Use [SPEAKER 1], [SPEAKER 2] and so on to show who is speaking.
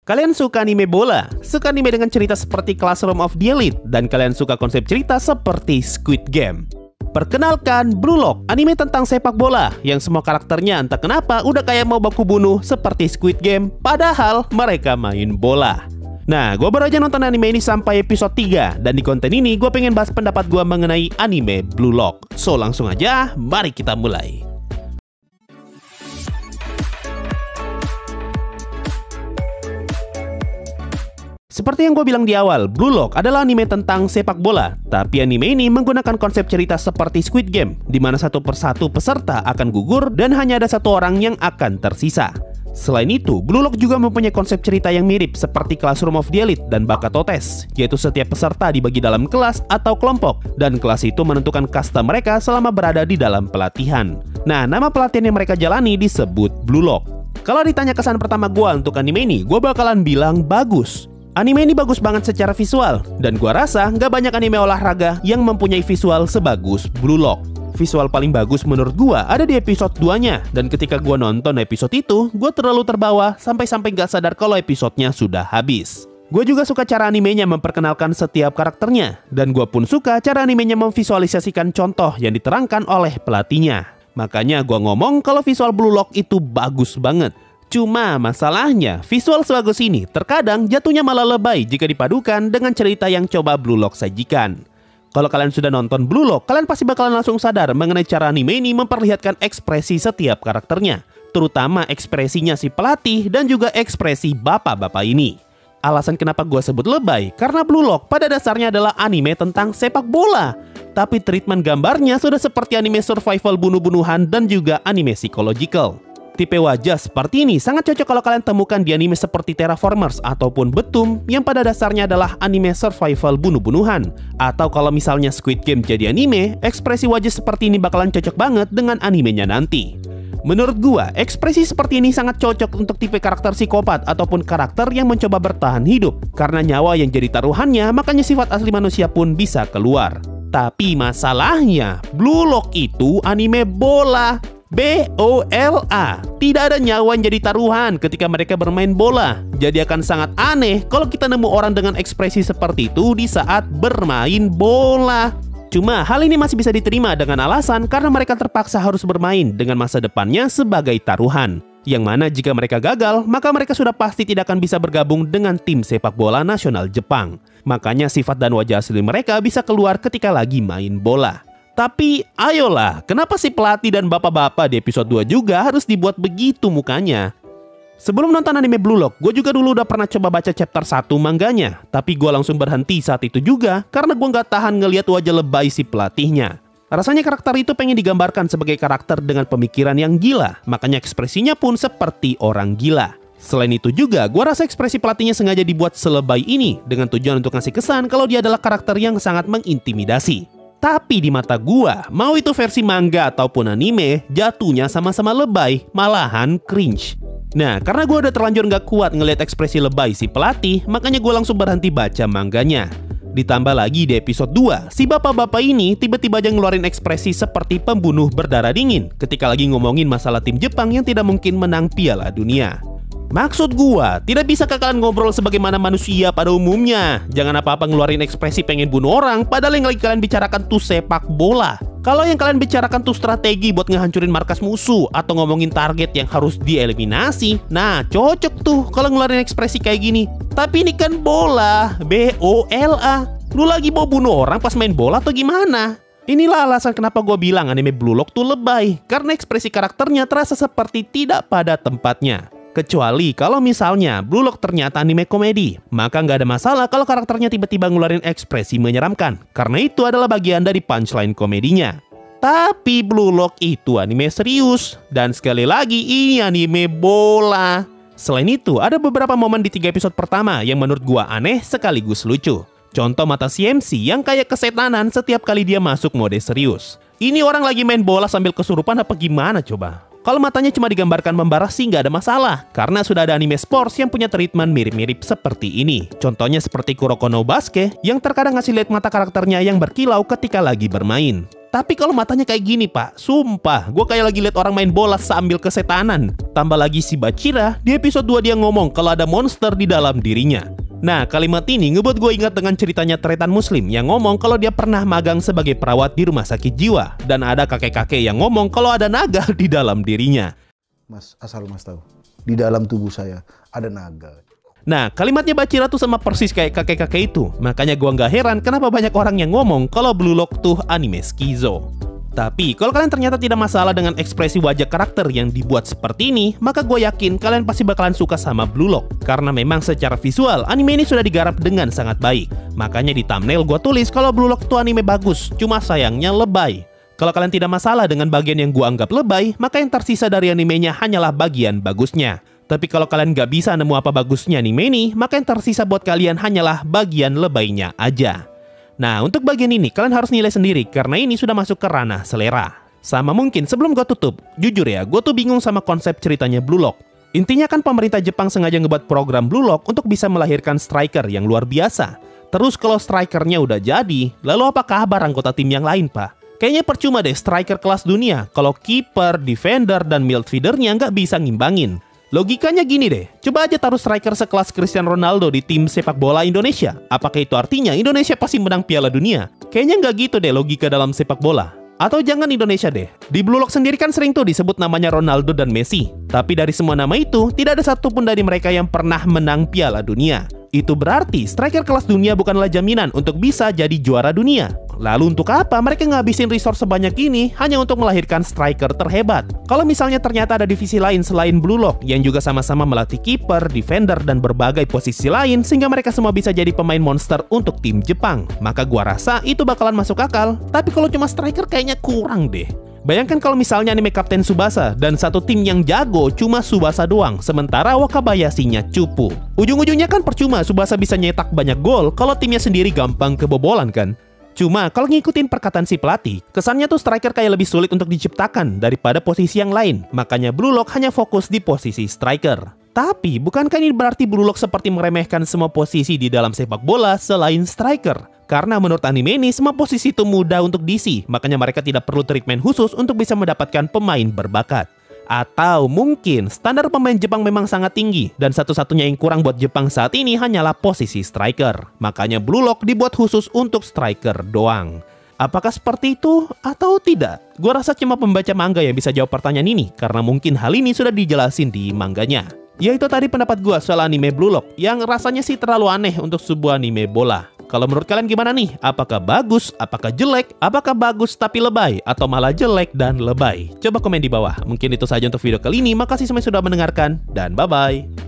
[SPEAKER 1] Kalian suka anime bola? Suka anime dengan cerita seperti Classroom of the Elite? Dan kalian suka konsep cerita seperti Squid Game? Perkenalkan Blue Lock, anime tentang sepak bola yang semua karakternya entah kenapa udah kayak mau baku bunuh seperti Squid Game, padahal mereka main bola. Nah, gue baru aja nonton anime ini sampai episode 3, dan di konten ini gue pengen bahas pendapat gue mengenai anime Blue Lock. So langsung aja, mari kita mulai. Seperti yang gue bilang di awal, Blue Lock adalah anime tentang sepak bola. Tapi anime ini menggunakan konsep cerita seperti Squid Game, di mana satu persatu peserta akan gugur dan hanya ada satu orang yang akan tersisa. Selain itu, Blue Lock juga mempunyai konsep cerita yang mirip seperti Classroom of the Elite dan Bakatotes, yaitu setiap peserta dibagi dalam kelas atau kelompok, dan kelas itu menentukan kasta mereka selama berada di dalam pelatihan. Nah, nama pelatihan yang mereka jalani disebut Blue Lock. Kalau ditanya kesan pertama gue untuk anime ini, gue bakalan bilang bagus. Anime ini bagus banget secara visual, dan gua rasa nggak banyak anime olahraga yang mempunyai visual sebagus Blue Lock. Visual paling bagus menurut gua ada di episode 2-nya, dan ketika gua nonton episode itu, gua terlalu terbawa sampai-sampai nggak sadar kalau episodenya sudah habis. Gua juga suka cara animenya memperkenalkan setiap karakternya, dan gua pun suka cara animenya memvisualisasikan contoh yang diterangkan oleh pelatihnya. Makanya gua ngomong kalau visual Blue Lock itu bagus banget. Cuma masalahnya, visual sebagus ini terkadang jatuhnya malah lebay jika dipadukan dengan cerita yang coba Blue Lock sajikan. Kalau kalian sudah nonton Blue Lock, kalian pasti bakalan langsung sadar mengenai cara anime ini memperlihatkan ekspresi setiap karakternya, terutama ekspresinya si pelatih dan juga ekspresi bapak-bapak ini. Alasan kenapa gue sebut lebay, karena Blue Lock pada dasarnya adalah anime tentang sepak bola. Tapi treatment gambarnya sudah seperti anime survival bunuh-bunuhan dan juga anime psychological. Tipe wajah seperti ini sangat cocok kalau kalian temukan di anime seperti Terraformers ataupun Betum yang pada dasarnya adalah anime survival bunuh-bunuhan. Atau kalau misalnya Squid Game jadi anime, ekspresi wajah seperti ini bakalan cocok banget dengan animenya nanti. Menurut gua, ekspresi seperti ini sangat cocok untuk tipe karakter psikopat ataupun karakter yang mencoba bertahan hidup. Karena nyawa yang jadi taruhannya, makanya sifat asli manusia pun bisa keluar. Tapi masalahnya, Blue Lock itu anime bola. B-O-L-A. Tidak ada nyawa yang jadi taruhan ketika mereka bermain bola. Jadi akan sangat aneh kalau kita nemu orang dengan ekspresi seperti itu di saat bermain bola. Cuma hal ini masih bisa diterima dengan alasan karena mereka terpaksa harus bermain dengan masa depannya sebagai taruhan. Yang mana jika mereka gagal, maka mereka sudah pasti tidak akan bisa bergabung dengan tim sepak bola nasional Jepang. Makanya sifat dan wajah asli mereka bisa keluar ketika lagi main bola. Tapi ayolah, kenapa si pelatih dan bapak-bapak di episode 2 juga harus dibuat begitu mukanya? Sebelum nonton anime Blue Lock, gue juga dulu udah pernah coba baca chapter 1 mangganya. Tapi gue langsung berhenti saat itu juga karena gue nggak tahan ngeliat wajah lebay si pelatihnya. Rasanya karakter itu pengen digambarkan sebagai karakter dengan pemikiran yang gila, makanya ekspresinya pun seperti orang gila. Selain itu juga, gue rasa ekspresi pelatihnya sengaja dibuat selebay ini dengan tujuan untuk ngasih kesan kalau dia adalah karakter yang sangat mengintimidasi. Tapi di mata gua, mau itu versi manga ataupun anime, jatuhnya sama-sama lebay, malahan cringe. Nah, karena gua udah terlanjur gak kuat ngeliat ekspresi lebay si pelatih, makanya gua langsung berhenti baca mangganya. Ditambah lagi di episode 2, si bapak-bapak ini tiba-tiba aja ngeluarin ekspresi seperti pembunuh berdarah dingin ketika lagi ngomongin masalah tim Jepang yang tidak mungkin menang Piala Dunia. Maksud gua, tidak bisa kalian ngobrol sebagaimana manusia pada umumnya. Jangan apa-apa ngeluarin ekspresi pengen bunuh orang, padahal yang lagi kalian bicarakan tuh sepak bola. Kalau yang kalian bicarakan tuh strategi buat ngehancurin markas musuh atau ngomongin target yang harus dieliminasi, nah cocok tuh kalau ngeluarin ekspresi kayak gini. Tapi ini kan bola, B-O-L-A. Lu lagi mau bunuh orang pas main bola atau gimana? Inilah alasan kenapa gue bilang anime Blue Lock tuh lebay, karena ekspresi karakternya terasa seperti tidak pada tempatnya. Kecuali kalau misalnya Blue Lock ternyata anime komedi, maka nggak ada masalah kalau karakternya tiba-tiba ngeluarin ekspresi menyeramkan, karena itu adalah bagian dari punchline komedinya. Tapi Blue Lock itu anime serius, dan sekali lagi ini anime bola. Selain itu, ada beberapa momen di 3 episode pertama yang menurut gua aneh sekaligus lucu. Contoh mata CMC yang kayak kesetanan setiap kali dia masuk mode serius. Ini orang lagi main bola sambil kesurupan apa gimana coba? Kalau matanya cuma digambarkan membara sih nggak ada masalah, karena sudah ada anime sports yang punya treatment mirip-mirip seperti ini. Contohnya seperti Kuroko no Basuke yang terkadang ngasih lihat mata karakternya yang berkilau ketika lagi bermain. Tapi kalau matanya kayak gini pak, sumpah gue kayak lagi lihat orang main bola sambil kesetanan. Tambah lagi si Bachira, di episode 2 dia ngomong kalau ada monster di dalam dirinya. Nah, kalimat ini ngebuat gue ingat dengan ceritanya Tretan Muslim yang ngomong kalau dia pernah magang sebagai perawat di rumah sakit jiwa. Dan ada kakek-kakek yang ngomong kalau ada naga di dalam dirinya.
[SPEAKER 2] Mas, asal mas tahu, di dalam tubuh saya ada naga.
[SPEAKER 1] Nah, kalimatnya Bachira tuh sama persis kayak kakek-kakek itu. Makanya gue nggak heran kenapa banyak orang yang ngomong kalau Blue Lock tuh anime skizo. Tapi, kalau kalian ternyata tidak masalah dengan ekspresi wajah karakter yang dibuat seperti ini, maka gue yakin kalian pasti bakalan suka sama Blue Lock. Karena memang secara visual, anime ini sudah digarap dengan sangat baik. Makanya di thumbnail gue tulis kalau Blue Lock itu anime bagus, cuma sayangnya lebay. Kalau kalian tidak masalah dengan bagian yang gue anggap lebay, maka yang tersisa dari animenya hanyalah bagian bagusnya. Tapi kalau kalian nggak bisa nemu apa bagusnya anime ini, maka yang tersisa buat kalian hanyalah bagian lebaynya aja. Nah, untuk bagian ini kalian harus nilai sendiri karena ini sudah masuk ke ranah selera. Sama mungkin sebelum gue tutup, jujur ya, gue tuh bingung sama konsep ceritanya Blue Lock. Intinya kan pemerintah Jepang sengaja ngebuat program Blue Lock untuk bisa melahirkan striker yang luar biasa. Terus kalau strikernya udah jadi, lalu apa kabar anggota tim yang lain, Pak? Kayaknya percuma deh striker kelas dunia kalau kiper, defender, dan midfieldernya nggak bisa ngimbangin. Logikanya gini deh, coba aja taruh striker sekelas Cristiano Ronaldo di tim sepak bola Indonesia. Apakah itu artinya Indonesia pasti menang Piala Dunia? Kayaknya nggak gitu deh logika dalam sepak bola. Atau jangan Indonesia deh. Di Blue Lock sendiri kan sering tuh disebut namanya Ronaldo dan Messi. Tapi dari semua nama itu, tidak ada satupun dari mereka yang pernah menang Piala Dunia. Itu berarti striker kelas dunia bukanlah jaminan untuk bisa jadi juara dunia. Lalu untuk apa mereka ngabisin resource sebanyak ini hanya untuk melahirkan striker terhebat? Kalau misalnya ternyata ada divisi lain selain Blue Lock yang juga sama-sama melatih kiper, defender, dan berbagai posisi lain sehingga mereka semua bisa jadi pemain monster untuk tim Jepang, maka gua rasa itu bakalan masuk akal. Tapi kalau cuma striker kayaknya kurang deh. Bayangkan kalau misalnya anime Kapten Tsubasa dan satu tim yang jago cuma Tsubasa doang, sementara Wakabayashinya cupu. Ujung-ujungnya kan percuma Tsubasa bisa nyetak banyak gol kalau timnya sendiri gampang kebobolan kan? Cuma kalau ngikutin perkataan si pelatih, kesannya tuh striker kayak lebih sulit untuk diciptakan daripada posisi yang lain. Makanya Blue Lock hanya fokus di posisi striker. Tapi bukankah ini berarti Blue Lock seperti meremehkan semua posisi di dalam sepak bola selain striker? Karena menurut anime ini semua posisi itu mudah untuk diisi, makanya mereka tidak perlu treatment khusus untuk bisa mendapatkan pemain berbakat. Atau mungkin standar pemain Jepang memang sangat tinggi dan satu-satunya yang kurang buat Jepang saat ini hanyalah posisi striker. Makanya Blue Lock dibuat khusus untuk striker doang. Apakah seperti itu atau tidak? Gua rasa cuma pembaca manga yang bisa jawab pertanyaan ini karena mungkin hal ini sudah dijelasin di manganya. Ya itu tadi pendapat gua soal anime Blue Lock yang rasanya sih terlalu aneh untuk sebuah anime bola. Kalau menurut kalian gimana nih? Apakah bagus? Apakah jelek? Apakah bagus tapi lebay? Atau malah jelek dan lebay? Coba komen di bawah. Mungkin itu saja untuk video kali ini. Makasih semuanya sudah mendengarkan dan bye-bye.